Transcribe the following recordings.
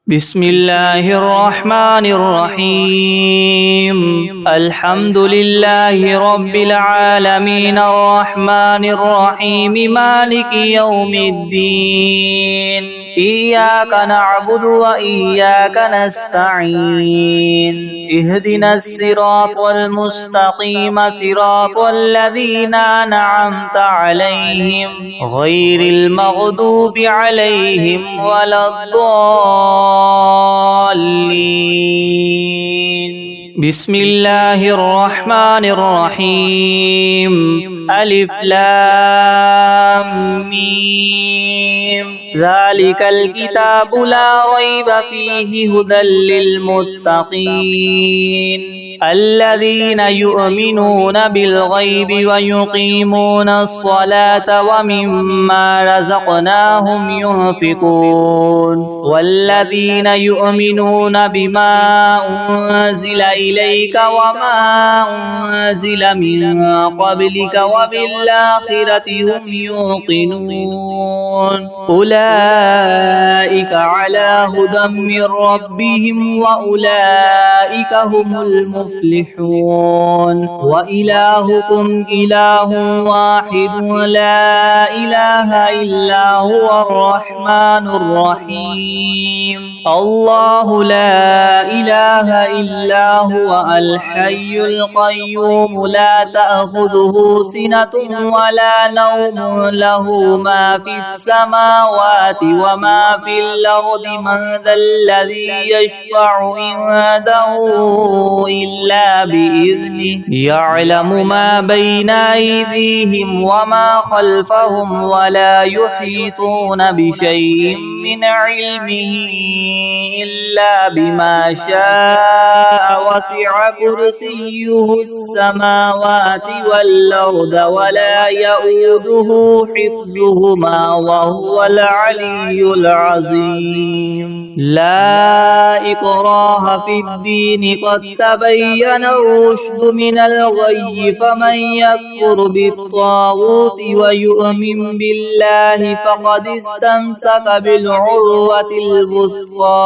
बिस्मिल्लाहिर्रहमानिर्रहीम। अल्हम्दुलिल्लाहि रब्बिल आलमीन अर्रहमानिर्रहीम मालिकि यौमिद्दीन। इय्याका नअबुदु व इय्याका नस्तईन। इहदिनस सिरातल मुस्तकीम सिरातल लज़ीना अनअमता अलैहिम गैरिल मग़दूबि अलैहिम वलद्दाल्लीन। बिस्मिल्लाहिर्रहमानिर्रहीम। अलिफ लाम मीम। ज़ालिकल किताबु ला रैब फ़ीहि हुदल लिल्मुत्तक़ीन अल्लज़ीना युमिनूना बिलग़ैबि व युक़ीमूना अस्सलाता व मिम्मा रज़क़नाहुम युनफ़िक़ून वल्लज़ीना युमिनूना बिमा उन्ज़िला इलैका व मा उन्ज़िला मिन क़ब्लिका व बिल-आख़िरति हुम युक़िनून उलाइका अला हुदम मिन रब्बिहिम व उलाइका हुमुल मुफ्लिहून। व इलाहुकुम इलाहुन वाहिदुन ला इलाहा इल्ला हुवर रहमानुर रहीम। अल्लाहु ला इलाहा इल्ला हुवा अल हय्युल क़य्यूम ला तअख़ुज़ुहु सिनतुन व ला नौमुन लहु मा फ़िस समावाति व मा फ़िल अर्दि मन ज़ल्लज़ी यशफ़अु इंदहु इल्ला बिइज़्निहि यअलमु मा बैना अयदीहिम व मा ख़ल्फ़हुम व ला युहीतूना बिशैइन मिन इल्मिहि इल्ला बिमा शाअ वसिअ कुर्सियुहुस समावाति वल अर्द व ला यऊदुहु हिफ्ज़ुहुमा व हुवल अलिय्युल अज़ीम। ला इक्राह फ़िद्दीन क़द तबय्यना रुश्द मिनल ग़य्य फमन यकफ़ुर बित्ताग़ूत व यु'मिन बिल्लाहि फ़क़द इस्तमसक बिलउर्वतिल वुस्क़ा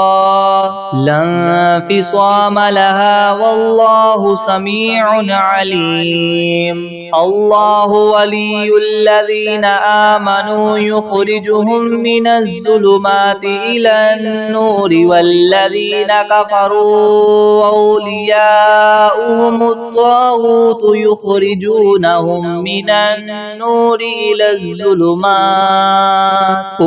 ला इंफ़िसाम लहा वल्लाहु समीउन अलीम। अल्लाहु वलियुल्लज़ीना आमनू युख़रिजुहुम मिनज़्ज़ुलुमाति इलन-नूरि वल्लज़ीना कफ़रू औलियाउहुमुत-ताग़ूत युख़रिजूनहुम मिनन-नूरि इलज़्ज़ुलुमात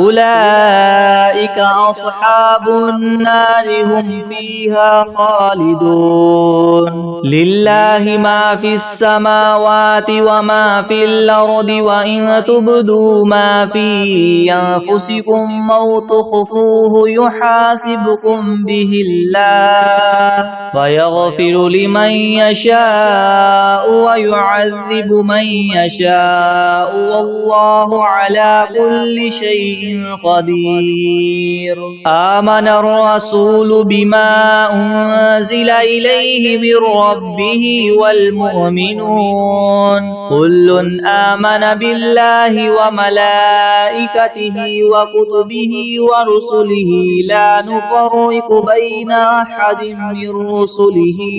उलाइका अस्हाबुन-नारि हुम फ़ीहा ख़ालिदून। लिल्लाहि मा फ़िस-समावाति व मा फ़िल-अर्दि व इन तुब्दू मा फ़ी अन्फ़ुसिकुम औ तुख़्फ़ूहु युहासिबकुम बिहिल्लाह फ़यग़फ़िरु लिमन यशाअ व युअज़्ज़िबु मन यशाअ वल्लाहु अला कुल्लि शैइन क़दीर। आमनर रसूलु बिमा उन्ज़िला इलैहि मिर रब्बिहि वल मुअमिनून कुल्लुन आमन बिल्लाहि व मलाइकतिहि व कुतुबिहि व रुसुलिहि ला नुफ़र्रिक़ु बैन अहदिम मिर रुसुलिहि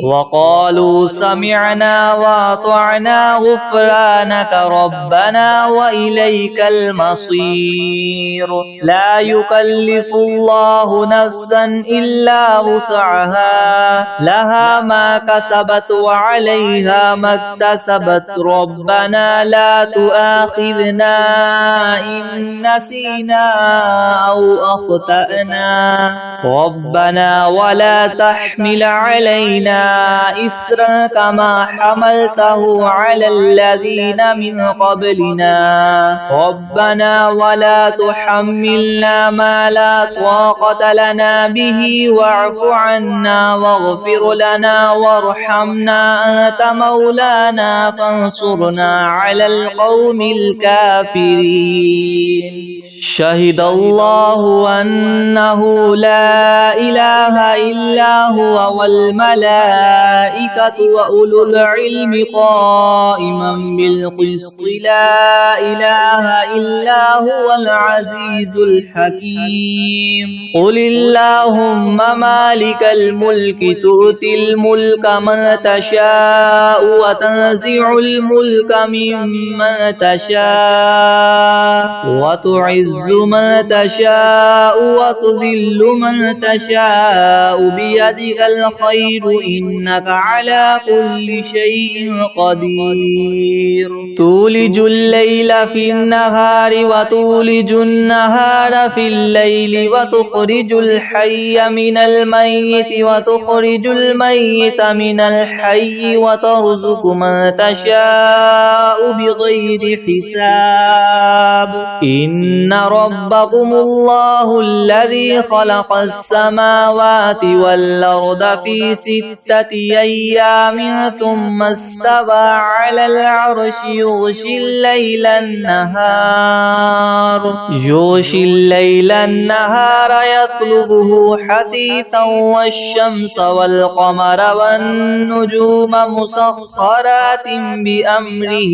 व क़ालू समिअना व अतअना गुफ़्रानक रब्बना व इलैकल मसीर। ला युकल्लिफ़ुल्लाहु नफ़्सन इल्ला वुसअहा लहा मा कसबत व अलैहा मक्तसबत रब्बना ला तुआख़िज़ना इन नसीना औ अख़्तअना रब्बना व ला तहमिल अलैना इस्रन कमा हमलतहु अलल लज़ीना मिन क़ब्लिना रब्बना व ला तुहम्मिलना मा ला ताक़त लना बिहि वअफ़ु अन्ना वग़फ़िर लना वरहमना अन्त मौलाना फ़ंसुरना अलल क़ौमिल काफ़िरीन। शहिदल्लाहु अन्नहु ला لا إله إلا هو والملائكة وأولو العلم قائما بالقسط لا إله إلا هو العزيز الحكيم قل اللهم مالك الملك تؤتي الملك من تشاء وتنزع الملك ممن تشاء وتعز من تشاء وتذل من تشاء بيدك الخير إنك على كل شيء قدير تولج الليل في النهار وتولج النهار في الليل وتخرج الحي من الميت وتخرج الميت من الحي وترزق من تشاء بغير حساب إن ربكم الله الذي خلق السماوات والأرض في 6 أيام ثم استوى على العرش يغشي الليل النهار يطلبه حثيثا والشمس والقمر والنجوم مسخرات بأمره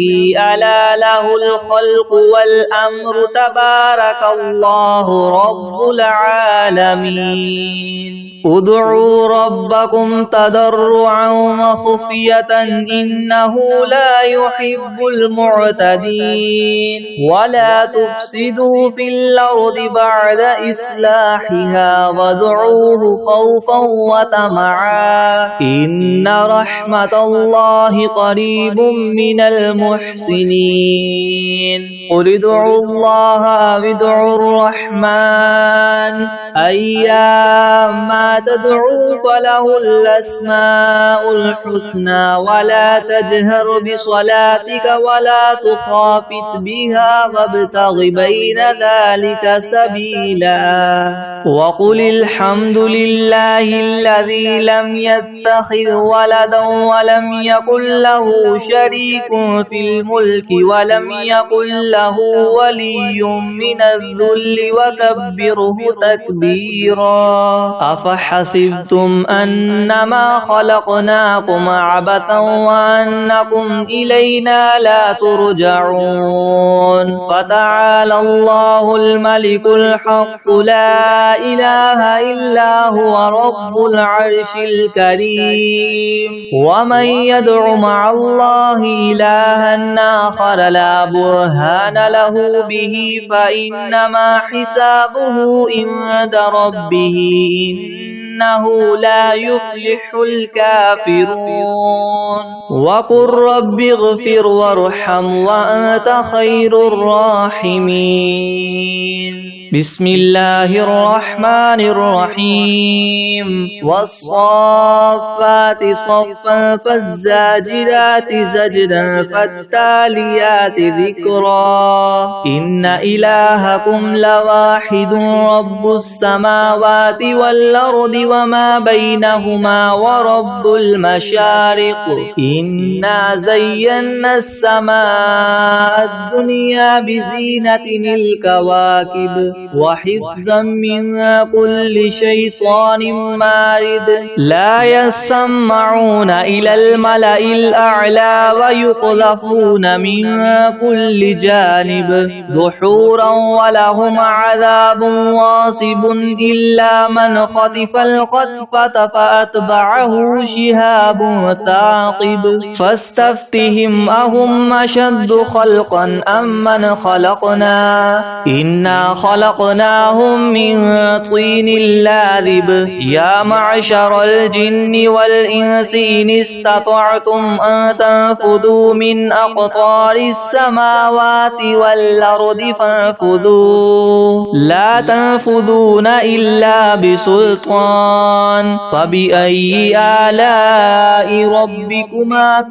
ألا له الخلق والأمر تبارك الله رب العالمين ادعوا ربكم تضرعا وخفية إنه لا يحب المعتدين ولا تفسدوا في الأرض بعد إصلاحها وادعوه خوفا وطمعا إن رحمة الله قريب من المحسنين قل ادعوا الله أو ادعوا الرحمن أيما تدعوا فله الأسماء الحسنى ولا تجهر بصلاتك ولا تخافت بها وابتغ بين ذلك سبيلا وقل الحمد لله الذي لم يتخذ ولدا ولم يكن له شريك في الملك ولم يكن له ولي من الذل وكبره تكبيرا أفحسبتم أنما خلقناكم عبثا وأنكم إلينا لا ترجعون فتعالى الله الملك الحق لا إله إلا هو رب العرش الكريم ومن يدع مع الله إلها آخر لا برهان له به فإنما حسابه عند ربه إنه لا يفلح الكافرون وقل رب اغفر وارحم وأنت خير الراحمين بسم الله الرحمن الرحيم والصافات صفا فالزاجرات زجرا فالتاليات ذكرا إن إلهكم لواحد رب السماوات والأرض وما بينهما ورب المشارق إنا زينا السماء الدنيا بزينة الكواكب وحفظا من كل شيطان مارد لا يسمعون إلى الملأ الأعلى ويقذفون من كل جانب دحورا ولهم عذاب واصب إلا من خطف الخطفة فأتبعه شهاب ثاقب فاستفتهم أهم أشد خلقا أم من خلقنا إنا خلقناهم من طين لاذب يا معشر الجن والإنس إن استطعتم أن تنفذوا من أقطار السماوات والأرض فانفذوا لا تنفذون إلا بسلطان فبأي آلاء ربكما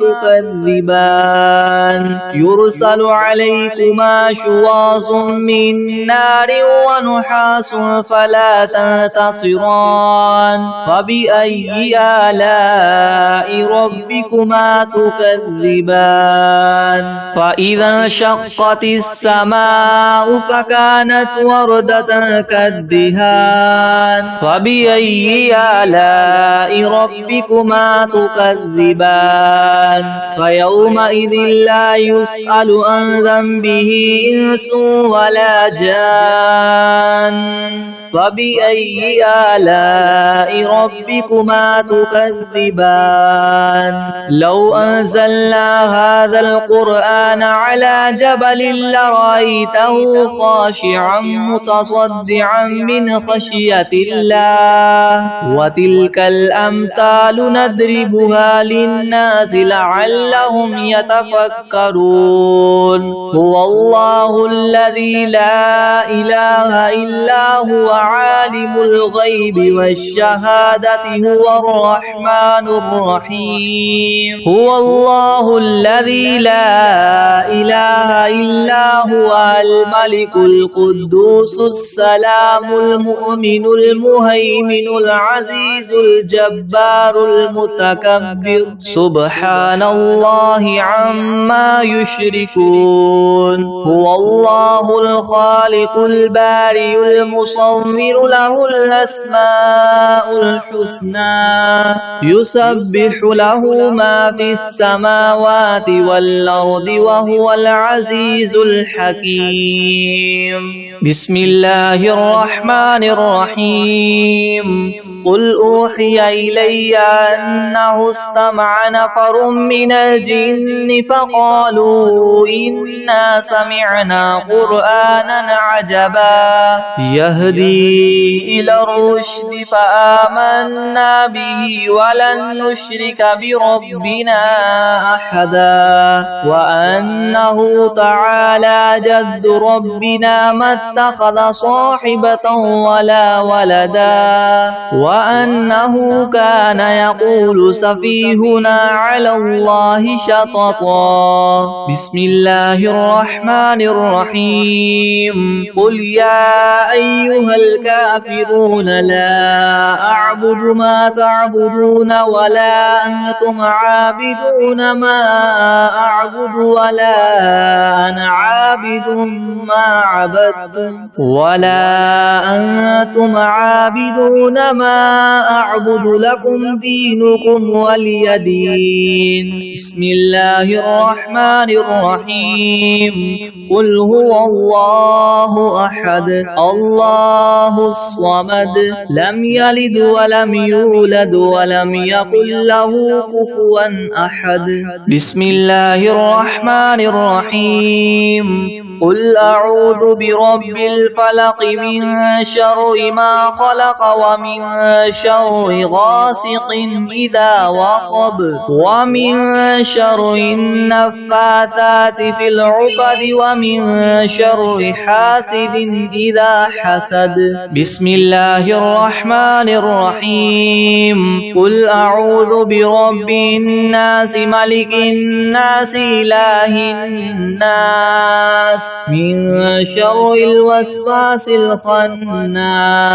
تكذبان يرسل عليكما شواظ من نار ونحاس فلا تنتصران فبأي آلاء ربكما تكذبان فإذا انشقت السماء فكانت وردة كالدهان فبأي آلاء ربكما تكذبان فيومئذ لا يسأل عن ذنبه إنس ولا جان فبأي آلاء ربكما تكذبان لو أنزلنا هذا القرآن على جبل لرأيته خاشعا متصدعا من خشية الله وتلك الأمثال نضربها للناس لعلهم يتفكرون هو الله الذي لا إله إلا هو عالم الغيب والشهادة هو الرحمن الرحيم هو الله الذي لا إله إلا هو الملك القدوس السلام المؤمن المهيمن العزيز الجبار المتكبر سبحان الله عما يشركون هو الله الخالق البارئ المصور له الأسماء الحسنى يسبح له ما في السماوات والأرض وهو العزيز الحكيم بسم الله الرحمن الرحيم قل أوحي إلي أنه استمع نفر من الجن فقالوا إنا سمعنا قرآنا عجبا يهدي إلى الرشد فآمنا به ولن نشرك بربنا أحدا وأنه تعالى جد ربنا ما اتخذ صاحبة ولا ولدا وأنه كان يقول سفيهنا على الله شططا بسم الله الرحمن الرحيم قل يا أيها الكافرون لا أعبد ما تعبدون ولا أنتم عابدون ما أعبد ولا أنا عابد ما عبدتم ولا أنتم عابدون ما أعبد لكم دينكم ولي دين بسم الله الرحمن الرحيم قل هو الله أحد الله الصمد لم يلد ولم يولد ولم يكن له كفوا أحد بسم الله الرحمن الرحيم قل أعوذ برب الفلق من شر ما خلق ومن شر غاسق إذا وقب ومن شر النفاثات في العقد ومن شر حاسد إذا حسد بسم الله الرحمن الرحيم قل أعوذ برب الناس ملك الناس إله الناس من شر الوسواس الخناس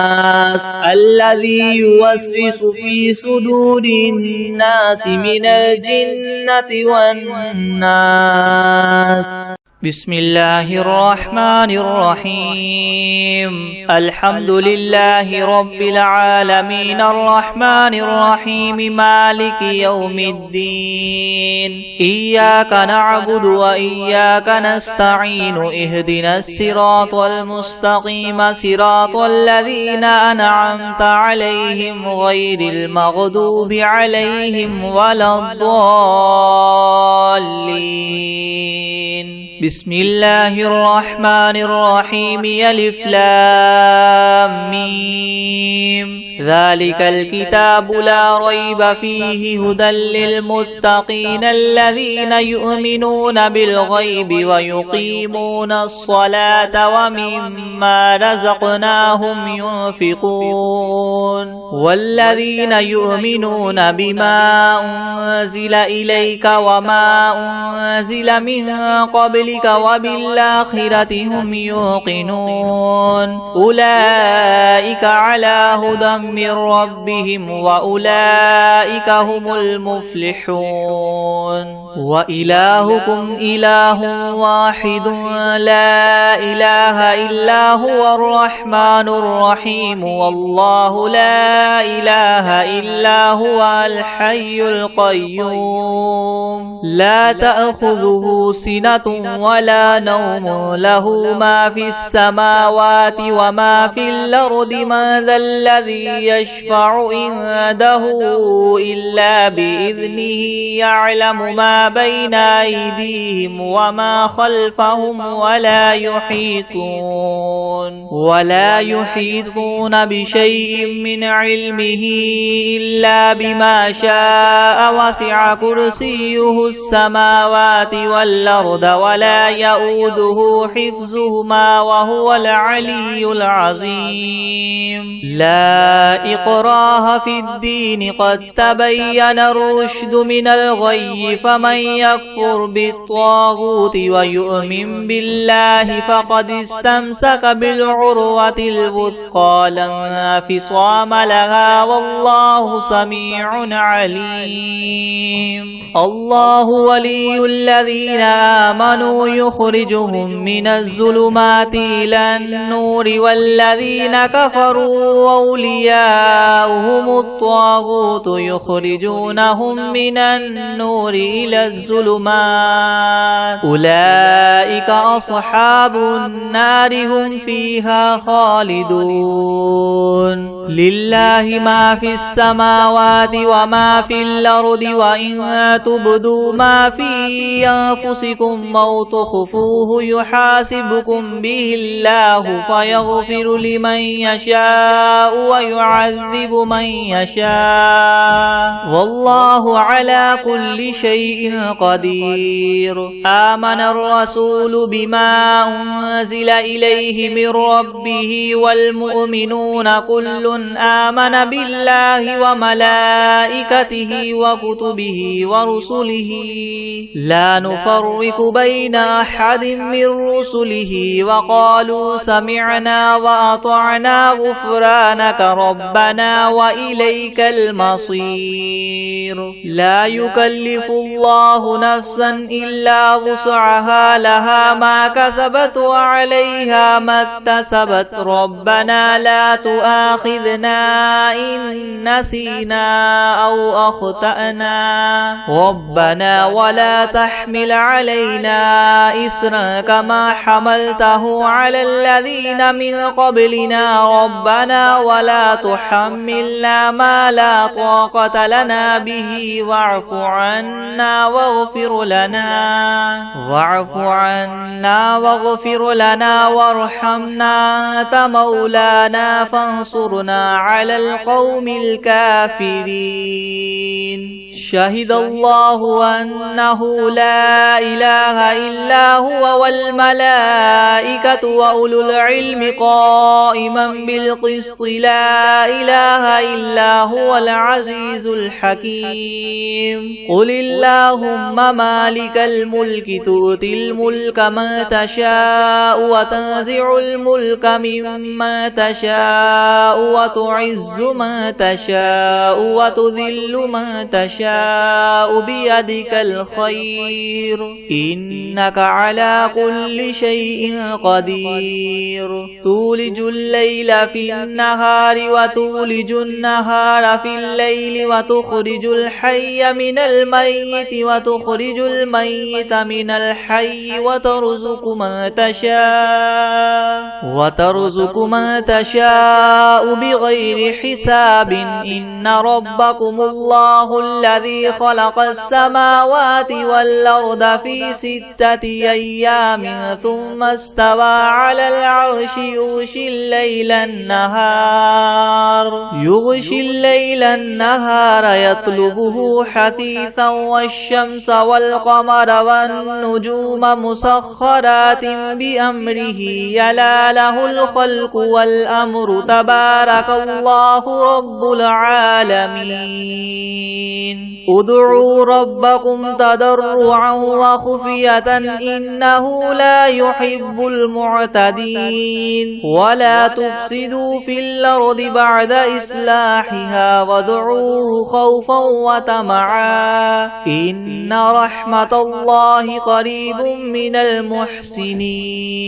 الذي يوسوس في صدور الناس من الجنة والناس بسم الله الرحمن الرحيم الحمد لله رب العالمين الرحمن الرحيم مالك يوم الدين إياك نعبد وإياك نستعين اهدنا الصراط المستقيم صراط الذين أنعمت عليهم غير المغضوب عليهم ولا الضالين بسم الله الرحمن الرحيم ألف لام ميم ذلك الكتاب لا ريب فيه هدى للمتقين الذين يؤمنون بالغيب ويقيمون الصلاة ومما رزقناهم ينفقون والذين يؤمنون بما أنزل إليك وما أنزل من قبلك ربك وبالآخرة هم يوقنون أولئك على هدى من ربهم وأولئك هم المفلحون وإلهكم إله واحد لا إله إلا هو الرحمن الرحيم والله لا إله إلا هو الحي القيوم لا تأخذه سنة ولا نوم له ما في السماوات وما في الأرض من ذا الذي يشفع عنده إلا بإذنه يعلم ما بين أيديهم وما خلفهم ولا يحيطون بشيء من علمه إلا بما شاء وسع كرسيه السماوات والأرض ولا يؤوده حفظهما وهو العلي العظيم لا إكراه في الدين قد تبين الرشد من الغي فمن يكفر بالطاغوت ويؤمن بالله فقد استمسك بالعروة الوثقى لا انفصام لها والله سميع عليم الله ولي الذين آمنوا يخرجهم من الظلمات إلى النور والذين كفروا أولياؤهم الطاغوت يخرجونهم من النور إلى الظلمات أولئك أصحاب النار هم فيها خالدون لله ما في السماوات وما في الأرض وإن تبدوا ما في أنفسكم أو تخفوه يحاسبكم به الله فيغفر لمن يشاء ويعذب من يشاء والله على كل شيء قدير آمن الرسول بما أنزل إليه من ربه والمؤمنون كل آمن بالله وملائكته وكتبه ورسله لا نفرق بين أحد من رسله وقالوا سمعنا وأطعنا غفرانك ربنا وإليك المصير لا يكلف الله نفسا إلا وسعها لها ما كسبت وعليها ما اكتسبت ربنا لا تؤاخذنا إن نسينا أو أخطأنا ربنا ولا تحمل علينا إسرا كما حملته على الذين من قبلنا ربنا ولا تحملنا ما لا طاقة لنا به واعف عنا واغفر لنا وارحمنا أنت مولانا فانصرنا على القوم الكافرين شهد الله أنه لا إله إلا هو والملائكة وأولو العلم قائما بالقسط لا إله إلا هو العزيز الحكيم قل اللهم مالك الملك تؤتي الملك من تشاء وتنزع الملك ممن تشاء وتعز من تشاء وتذل من تشاء بيدك الخير إنك على كل شيء قدير تولج الليل في النهار وتولج النهار في الليل وتخرج الحي من الميت وتخرج الميت من الحي وترزق من تشاء بغير حساب إن ربكم الله الذي خلق السماوات والأرض في 6 أيام ثم استوى على العرش يغشي الليل النهار يطلبه حثيثا والشمس والقمر والنجوم مسخرات بأمره يلا له الخلق والأمر تبارك تبارك الله رب العالمين ادعوا ربكم تضرعا وخفية إنه لا يحب المعتدين ولا تفسدوا في الأرض بعد إصلاحها وادعوه خوفا وطمعا إن رحمة الله قريب من المحسنين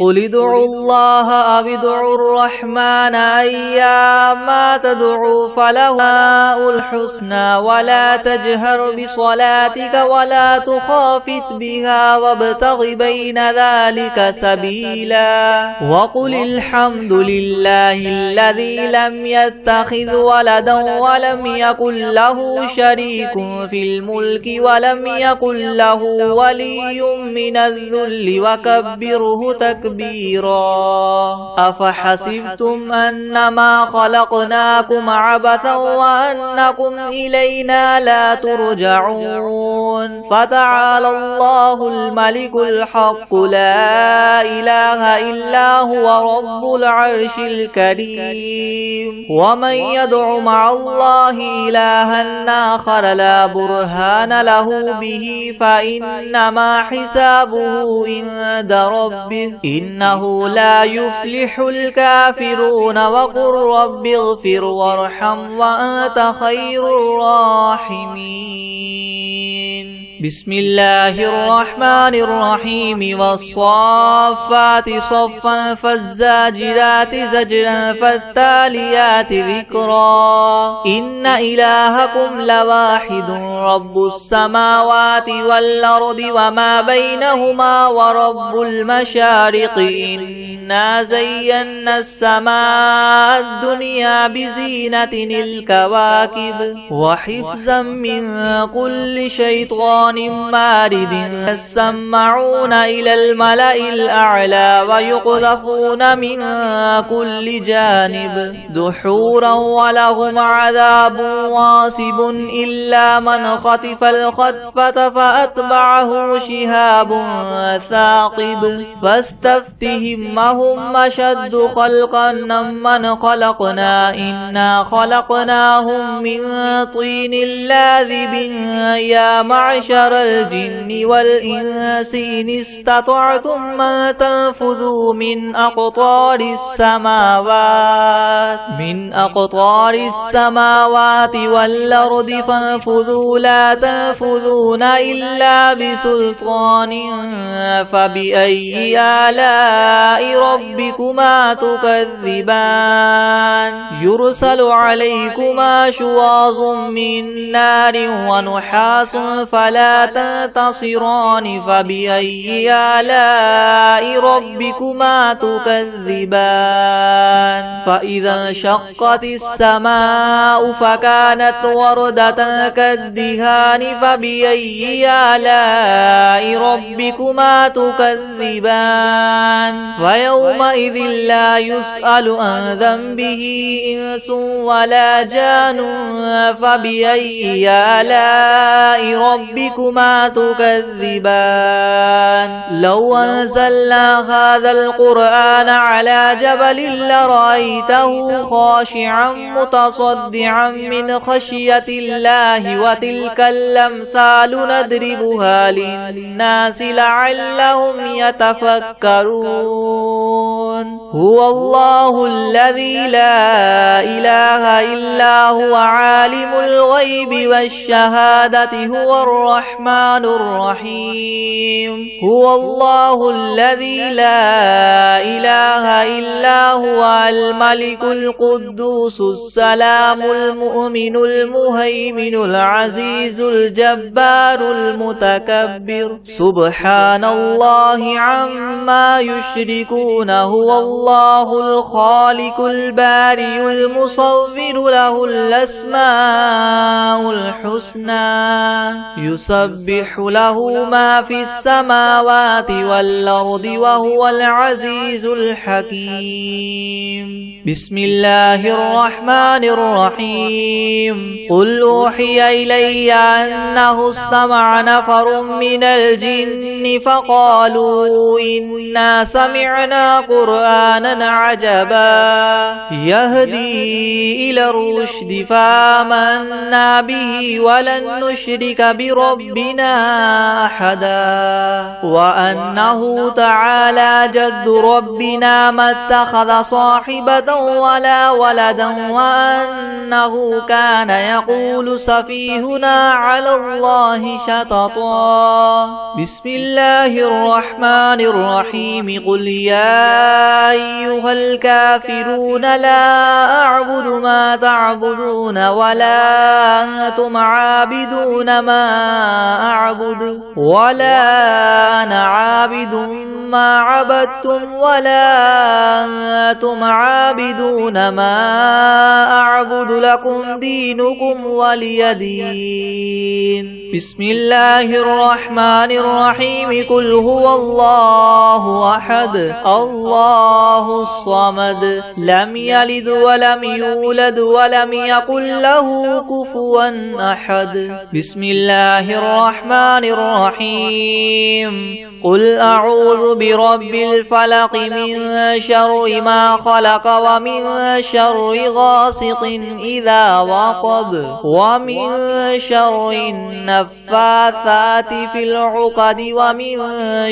قل ادعوا الله أو ادعوا الرحمن أيما تدعوا فله الحسنى ولا تجهر بصلاتك ولا تخافت بها وابتغ بين ذلك سبيلا وقل الحمد لله الذي لم يتخذ ولدا ولم يكن له شريك في الملك ولم يكن له ولي من الذل وكبره تكبيرا أفحسبتم أنما خلقناكم عبثا وأنكم إلينا لا ترجعون فتعالى الله الملك الحق لا إله إلا هو رب العرش الكريم ومن يدع مع الله إلها آخر لا برهان له به فإنما حسابه عند ربه إنه لا يفلح الكافرون وقل رب اغفر وارحم وأنت خير الراحمين بسم الله الرحمن الرحيم والصافات صفا فالزاجرات زجرا فالتاليات ذكرا إن إلهكم لواحد رب السماوات والأرض وما بينهما ورب المشارق إنا زينا السماء الدنيا بزينة الكواكب وحفظا من كل شيطان مارد يسمعون إلى الملأ الأعلى ويقذفون من كل جانب دحورا ولهم عذاب واصب إلا من خطف الخطفة فأتبعه شهاب ثاقب فاستفتهم أهم أشد خلقا من خلقنا إنا خلقناهم من طين لاذب يا معشر الجن والإنس إن استطعتم أن تنفذوا من أقطار السماوات والأرض فانفذوا لا تنفذون إلا بسلطان فبأي آلاء ربكما تكذبان يرسل عليكما شواظ من نار ونحاس فلا تنتصران فبأي آلاء ربكما تكذبان فإذا انشقت السماء فكانت وردة كالدهان فبأي آلاء ربكما تكذبان فيومئذ لا يسأل عن ذنبه إنس ولا جان فبأي آلاء ربكما تكذبان لو أنزلنا هذا القرآن على جبل لرأيته خاشعا متصدعا من خشية الله وتلك الأمثال نضربها للناس لعلهم يتفكرون هو الله الذي لا إله إلا هو عالم الغيب والشهادة هو الرحمن الرحيم هو الله الذي لا إله إلا هو الملك القدوس السلام المؤمن المهيمن العزيز الجبار المتكبر سبحان الله عما يشركون هو الله الخالق البارئ المصور له الأسماء الحسنى يسبح له ما في السماوات والأرض وهو العزيز الحكيم. بسم الله الرحمن الرحيم. قل أوحي إلي أنه استمع نفر من الجن فقالوا إنا سمعنا قرآنا عجبا يهدي إلى الرشد فآمنا به ولن نشرك بربنا أحدا وأنه تعالى جد ربنا ما اتخذ صاحبة ولا ولدا وأنه كان يقول سفيهنا على الله شططا. بسم الله الرحمن الرحيم. قل يا أيها الكافرون لا أعبد ما تعبدون ولا أنتم عابدون ما أعبد ولا أنا عابد ما عبدتم ولا أنتم عابدون ما أعبد لكم دينكم ولي دين. بسم الله الرحمن الرحيم. قل هو الله أحد الله الصمد لم يلد ولم يولد ولم يكن له كفوا أحد. بسم الله الرحمن الرحيم. قل أعوذ برب الفلق من شر ما خلق ومن شر غاسق إذا وقب ومن شر النفاثات في العقد ومن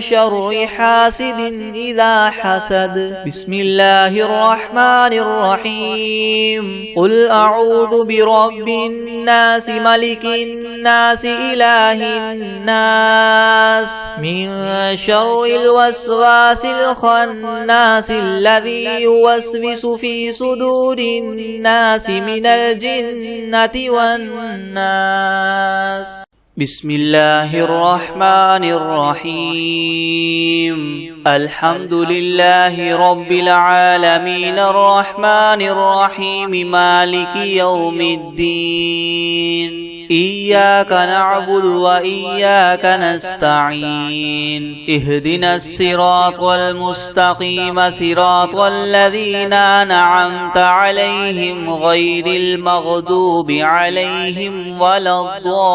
شر حاسد إذا حسد. بسم الله الرحمن الرحيم. قل أعوذ برب الناس ملك الناس إله الناس من شر الوسواس الخناس الذي يوسوس في صدور الناس من الجنة والناس. بسم الله الرحمن الرحيم. الحمد لله رب العالمين الرحمن الرحيم مالك يوم الدين. إياك نعبد وإياك نستعين. اهدنا الصراط المستقيم صراط الذين أنعمت عليهم غير المغضوب عليهم ولا الضالين.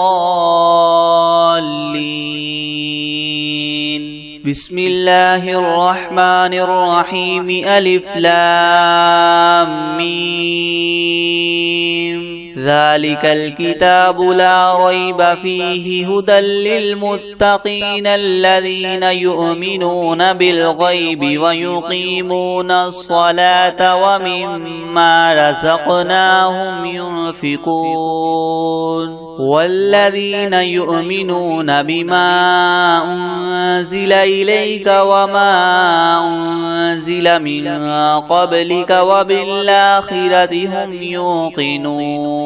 بسم الله الرحمن الرحيم. ألف لام ميم. ذلك الكتاب لا ريب فيه هدى للمتقين الذين يؤمنون بالغيب ويقيمون الصلاة ومما رزقناهم ينفقون والذين يؤمنون بما أنزل إليك وما أنزل من قبلك وبالآخرة هم يوقنون.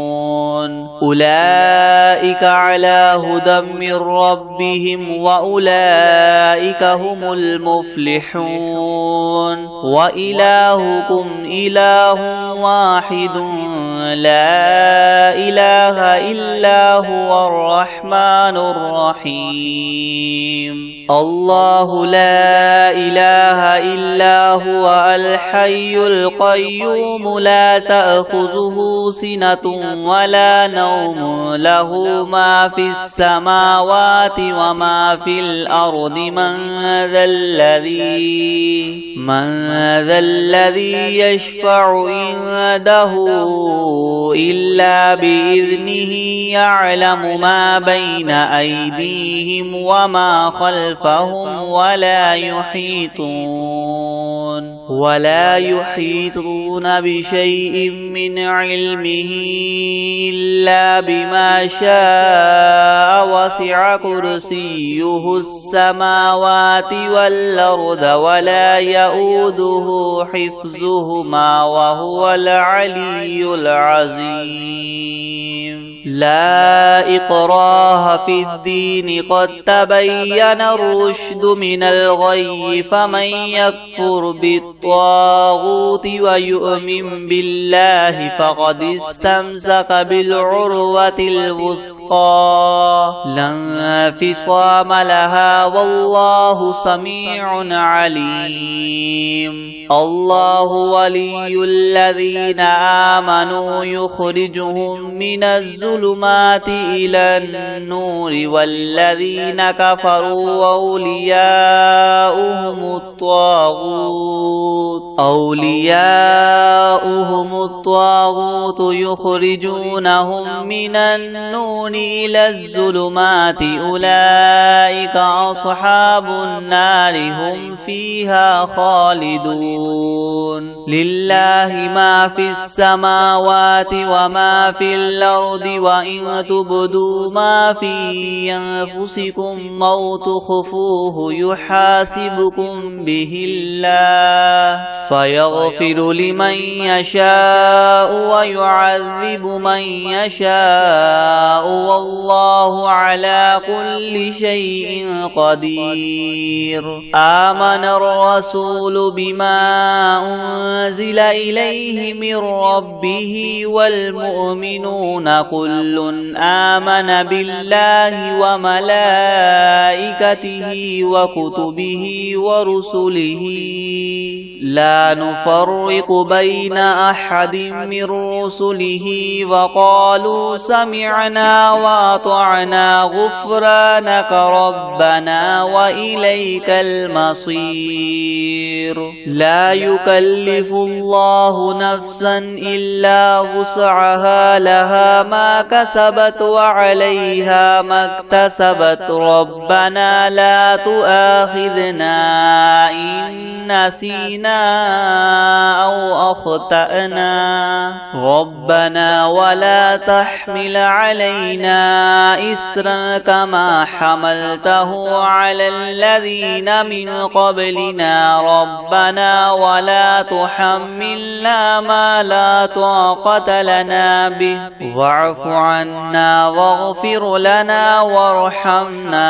أولئك على هدى من ربهم وأولئك هم المفلحون. وإلهكم إله واحد لا إله إلا هو الرحمن الرحيم. الله لا إله إلا هو الحي القيوم لا تأخذه سنة ولا نوم له ما في السماوات وما في الأرض. من ذا الذي يشفع عنده إلا بإذنه. يعلم ما بين أيديهم وما خلفهم ولا يحيطون بشيء من علمه إلا بما شاء. وسع كرسيه السماوات والأرض ولا يؤوده حفظهما وهو العلي العظيم. لا إكراه في الدين قد تبين الرشد من الغي. فمن يكفر بالطاغوت بالطاغوت ويؤمن بالله فقد استمسك بالعروة الوثقى لا انفصام لها والله سميع عليم. الله ولي الذين آمنوا يخرجهم من الظلمات إلى النور والذين كفروا أولياؤهم الطاغوت يخرجونهم من النور إلى الظلمات أولئك أصحاب النار هم فيها خالدون. لله ما في السماوات وما في الأرض وإن تبدوا ما في أنفسكم أو تخفوه يحاسبكم به الله فيغفر لمن يشاء ويعذب من يشاء والله على كل شيء قدير. آمن الرسول بما أنزل إليه من ربه والمؤمنون كل آمن بالله وملائكته وكتبه ورسله لا نفرق بين أحد من رسله وقالوا سمعنا وأطعنا غفرانك ربنا وإليك المصير. لا يكلف الله نفسا إلا وسعها لها ما كسبت وعليها ما اكتسبت ربنا لا تؤاخذنا إن نسينا أو أخطأنا ربنا ولا تحمل علينا إسرا كما حملته على الذين من قبلنا ربنا ولا تحملنا ما لا طاقة لنا به واعف عنا واغفر لنا وارحمنا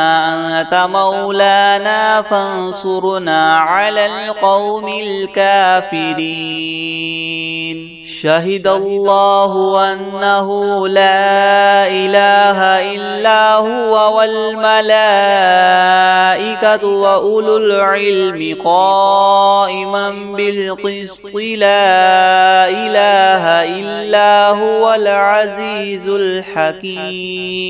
أنت مولانا فانصرنا على القوم الكافرين. شهد الله أنه لا إله إلا هو والملائكة وأولو العلم قائما بالقسط لا إله إلا هو العزيز الحكيم.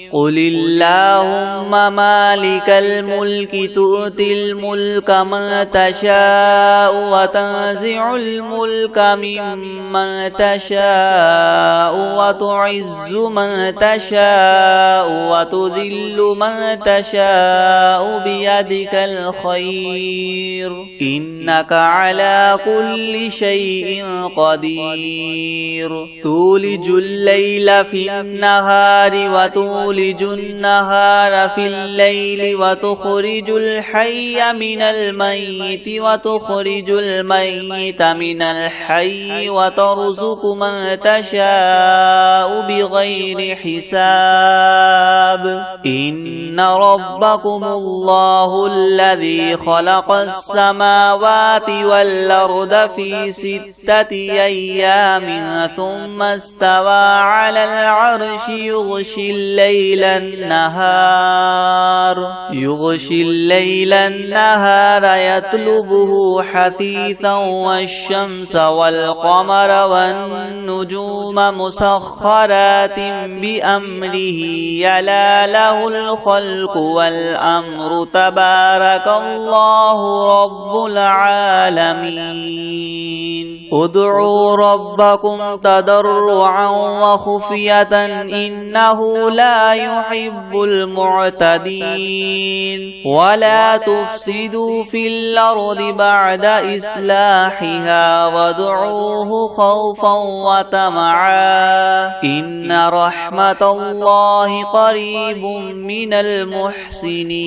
قل اللهم مالك الملك تؤتي الملك من تشاء وتنزع الملك ممن تشاء وتعز من تشاء وتذل من تشاء بيدك الخير إنك على كل شيء قدير. تولج الليل في النهار وتولج النهار في الليل وتخرج الحي من الميت وتخرج الميت من الحي وترزق من تشاء بغير حساب. إن ربكم الله الذي خلق السماوات والأرض في 6 أيام ثم استوى على العرش يغشي الليل النهار يطلبه حثيثا والشمس والقمر والنجوم مسخرات بأمره يلا له الخلق والأمر تبارك الله رب العالمين. ادعوا ربكم تضرعا وخفية إنه لا يحب المعتدين. ولا تفسدوا في الأرض بعد إصلاحها وادعوه خوفا وطمعا إن رحمة رحمة الله قريب من المحسنين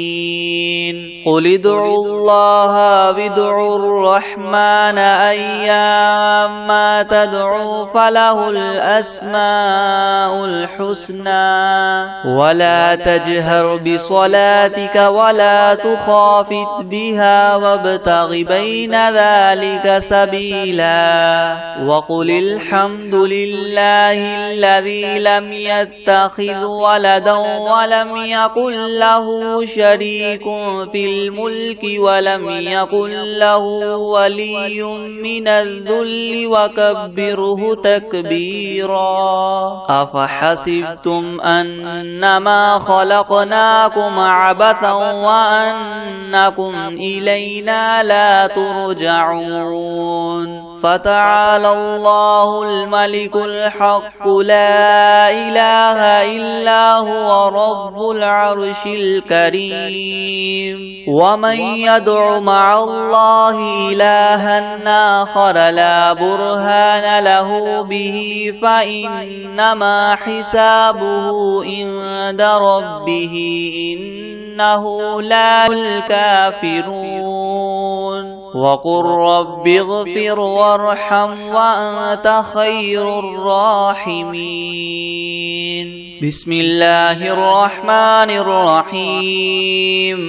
قل ادعوا الله وادعوا الرحمن أيما تدعوا فله الأسماء الحسنى ولا تجهر بصلاتك ولا تخافت بها وابتغ بين ذلك سبيلا وقل الحمد لله الذي لم يتخذ ولدا ولم يكن له شريك في الملك ولم يكن له ولي من الذل وكبره تكبيرا أفحسبتم أنما خلقناكم عبثا وأنكم إلينا لا ترجعون فتعالى الله الملك الحق لا إله إلا هو رب العرش الكريم ومن يدع مع الله إلها آخر لا برهان له به فإنما حسابه عند ربه إنه لا الكافرون وقل رب اغفر وارحم وأنت خير الراحمين بسم الله الرحمن الرحيم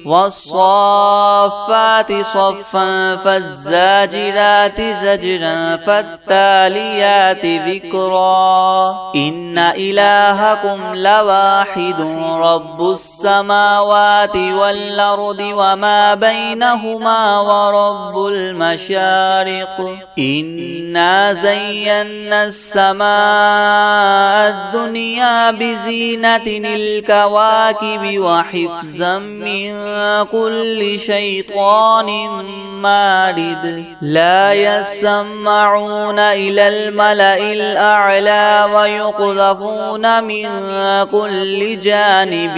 والصافات صفا فالزاجرات زجرا فالتاليات ذكرا إن إلهكم لواحد رب السماوات والأرض وما بينهما ورب المشارق إنا زينا السماء الدنيا بزينة الكواكب وحفظا من كل شيطان مارد لا يسمعون إلى الملأ الأعلى ويقذفون من كل جانب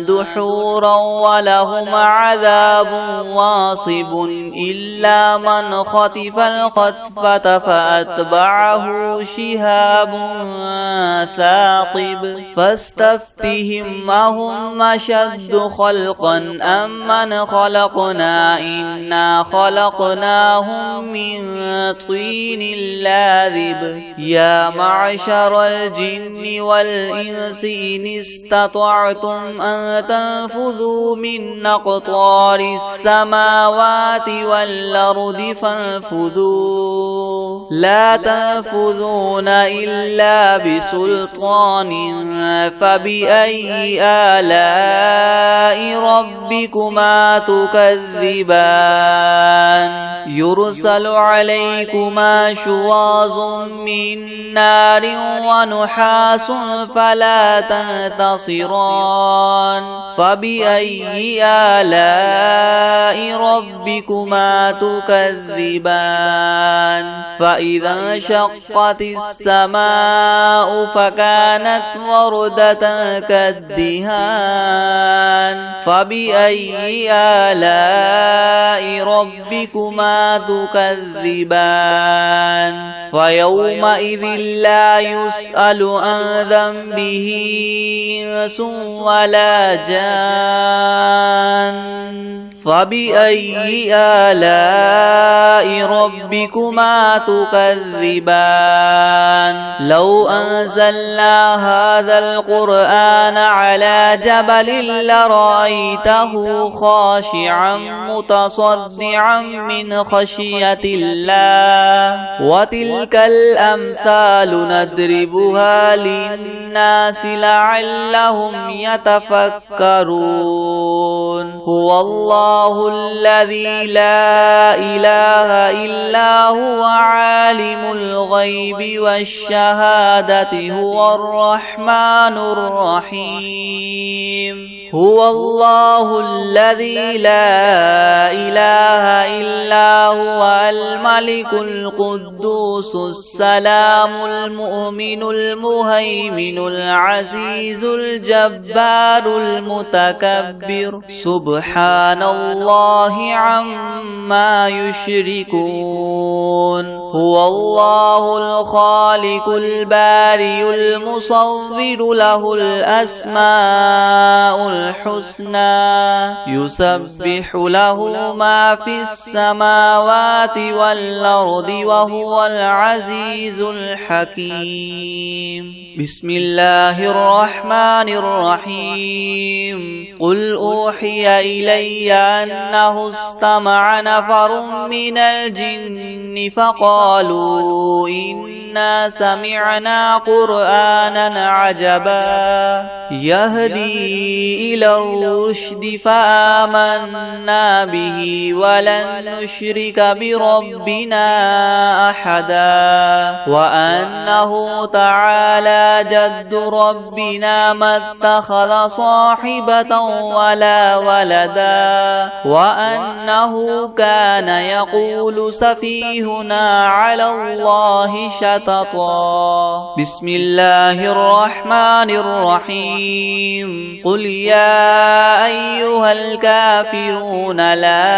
دحورا ولهم عذاب واصب إلا من خطف الخطفة فأتبعه شهاب ثاقب فاستفتهم أهم أشد خلقا أم من خلقنا إنا خلقناهم من طين لاذب يا معشر الجن والإنس إن استطعتم أن تنفذوا من أقطار السماوات والأرض فانفذوا لا تنفذون إلا بسلطان فبأي آلاء ربكما تكذبان يرسل عليكما شواظ من نار ونحاس فلا تنتصران فبأي آلاء ربكما تكذبان فإذا انشقت السماء فكانت وردة كالدهان فبأي آلاء ربكما تكذبان فيومئذ لا يسأل عن ذنبه إنس ولا جان فبأي آلاء ربكما تكذبان لو أنزلنا هذا القرآن على جبل لرأيته خاشعا متصدعا من خشية الله وتلك الأمثال نضربها للناس لعلهم يتفكرون هو الله الذي لا إله إلا هو عالم الغيب والشهادة هو الرحمن الرحيم هو الله الذي لا إله إلا هو الملك القدوس السلام المؤمن المهيمن العزيز الجبار المتكبر سبحان الله عما يشركون هو الله الخالق البارئ المصور له الأسماء الحسنى يسبح له ما في السماوات والأرض وهو العزيز الحكيم. بسم الله الرحمن الرحيم. قل أوحي إلي أنه استمع نفر من الجن فقالوا إنا سمعنا قرآنا عجبا يهدي إلى الرشد فآمنا به ولن نشرك بربنا أحدا وأنه تعالى جد ربنا ما اتخذ صاحبة ولا ولدا وأنه كان يقول سفيهنا على الله شططا. بسم الله الرحمن الرحيم. قل يا أيها الكافرون لا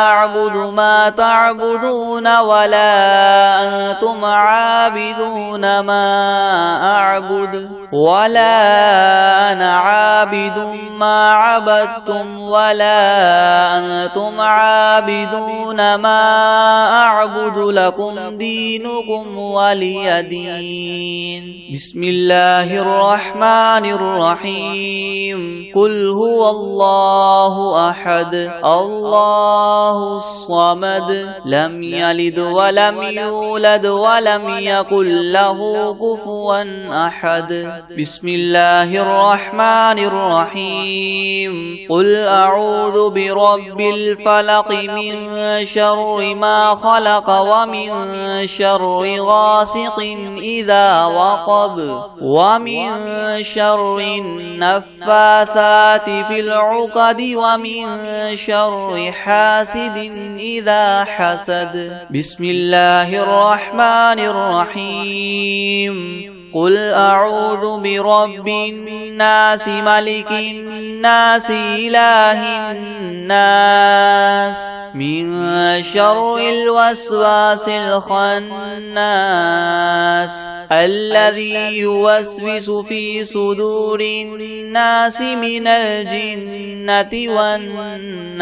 أعبد ما تعبدون ولا أنتم عابدون ما أعبد ولا أنا عابد ما عبدتم ولا أنتم عابدون ما أعبد لكم دينكم ولي دين. بسم الله الرحمن الرحيم. قل هو الله أحد الله الصمد لم يلد ولم يولد ولم يكن له كفوا أحد. بسم الله الرحمن الرحيم. قل أعوذ برب الفلق من شر ما خلق ومن شر غاسق إذا وقب ومن شر النفاثات في العقد ومن شر حاسد إذا حسد. بسم الله الرحمن الرحيم. قل أعوذ برب الناس ملك الناس إله الناس من شر الوسواس الخناس الذي يوسوس في صدور الناس من الجنة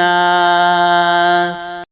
والناس.